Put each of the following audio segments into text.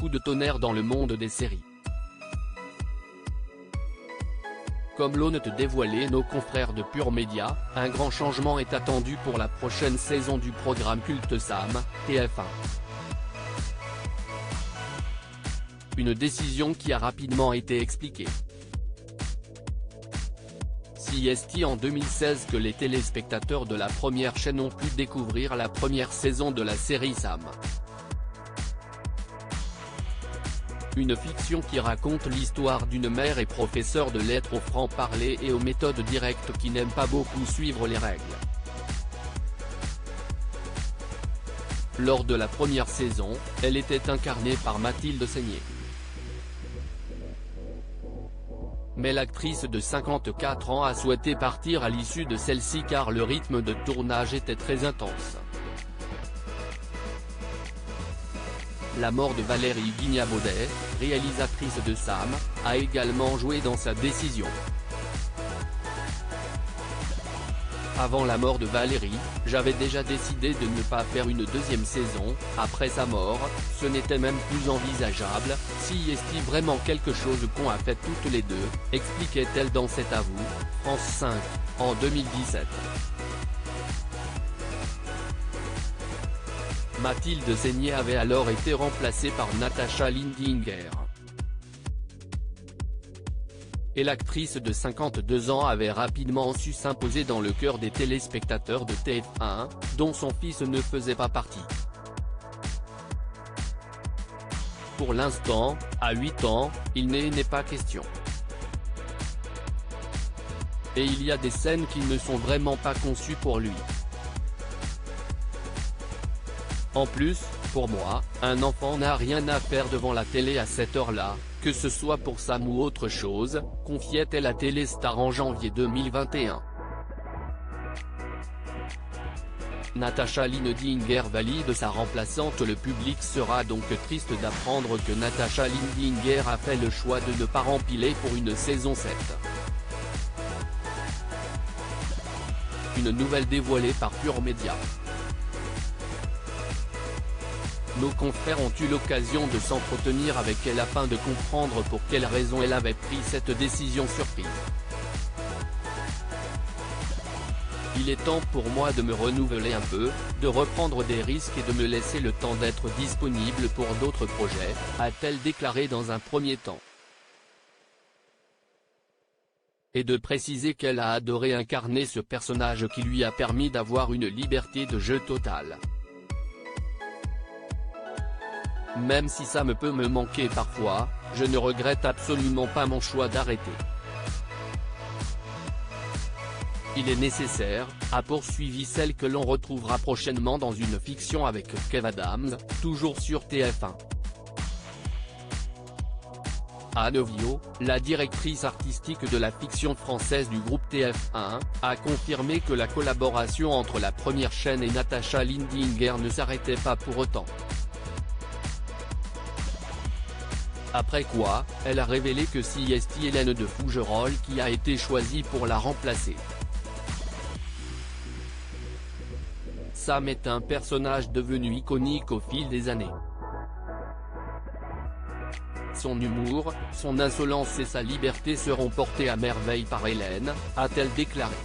coup de tonnerre dans le monde des séries. Comme l'ont dévoilé nos confrères de Pure Média, un grand changement est attendu pour la prochaine saison du programme culte Sam, TF1. Une décision qui a rapidement été expliquée. C'est en 2016 que les téléspectateurs de la première chaîne ont pu découvrir la première saison de la série Sam. Une fiction qui raconte l'histoire d'une mère et professeur de lettres au franc-parler et aux méthodes directes qui n'aiment pas beaucoup suivre les règles. Lors de la première saison, elle était incarnée par Mathilde Seigner. Mais l'actrice de 54 ans a souhaité partir à l'issue de celle-ci car le rythme de tournage était très intense. La mort de Valérie Guignabaudet, réalisatrice de Sam, a également joué dans sa décision. Avant la mort de Valérie, j'avais déjà décidé de ne pas faire une deuxième saison. Après sa mort, ce n'était même plus envisageable. Si est-il vraiment quelque chose qu'on a fait toutes les deux, expliquait-elle dans cet avou, France 5, en 2017. Mathilde Seigner avait alors été remplacée par Natascha Lindinger. Et l'actrice de 52 ans avait rapidement su s'imposer dans le cœur des téléspectateurs de TF1, dont son fils ne faisait pas partie. Pour l'instant, à 8 ans, il n'est pas question. Et il y a des scènes qui ne sont vraiment pas conçues pour lui. En plus, pour moi, un enfant n'a rien à faire devant la télé à cette heure-là, que ce soit pour Sam ou autre chose, confiait-elle à Téléstar en janvier 2021. Natascha Lindinger valide sa remplaçante. Le public sera donc triste d'apprendre que Natascha Lindinger a fait le choix de ne pas rempiler pour une saison 7. Une nouvelle dévoilée par Pure Média. Nos confrères ont eu l'occasion de s'entretenir avec elle afin de comprendre pour quelles raisons elle avait pris cette décision surprise. Il est temps pour moi de me renouveler un peu, de reprendre des risques et de me laisser le temps d'être disponible pour d'autres projets, a-t-elle déclaré dans un premier temps. Et de préciser qu'elle a adoré incarner ce personnage qui lui a permis d'avoir une liberté de jeu totale. Même si ça peut me manquer parfois, je ne regrette absolument pas mon choix d'arrêter. Il est nécessaire, a poursuivi celle que l'on retrouvera prochainement dans une fiction avec Kev Adams, toujours sur TF1. Anne Ovio, la directrice artistique de la fiction française du groupe TF1, a confirmé que la collaboration entre la première chaîne et Natascha Lindinger ne s'arrêtait pas pour autant. Après quoi, elle a révélé que c'est Hélène de Fougerolles qui a été choisie pour la remplacer. Sam est un personnage devenu iconique au fil des années. Son humour, son insolence et sa liberté seront portés à merveille par Hélène, a-t-elle déclaré.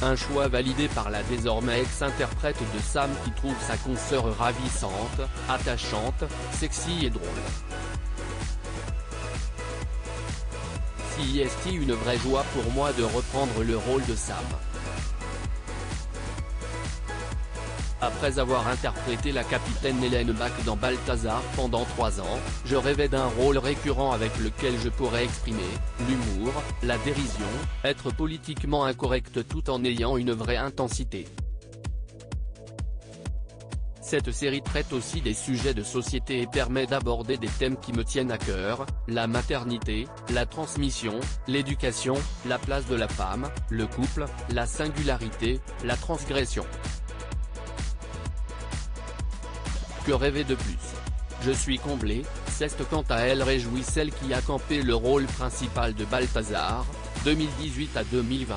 Un choix validé par la désormais ex-interprète de Sam qui trouve sa consoeur ravissante, attachante, sexy et drôle. C'est une vraie joie pour moi de reprendre le rôle de Sam. Après avoir interprété la capitaine Hélène Bach dans Balthazar pendant 3 ans, je rêvais d'un rôle récurrent avec lequel je pourrais exprimer l'humour, la dérision, être politiquement incorrect tout en ayant une vraie intensité. Cette série traite aussi des sujets de société et permet d'aborder des thèmes qui me tiennent à cœur, la maternité, la transmission, l'éducation, la place de la femme, le couple, la singularité, la transgression. Que rêver de plus? Je suis comblé, c'est quant à elle réjouit celle qui a campé le rôle principal de Balthazar, 2018 à 2020.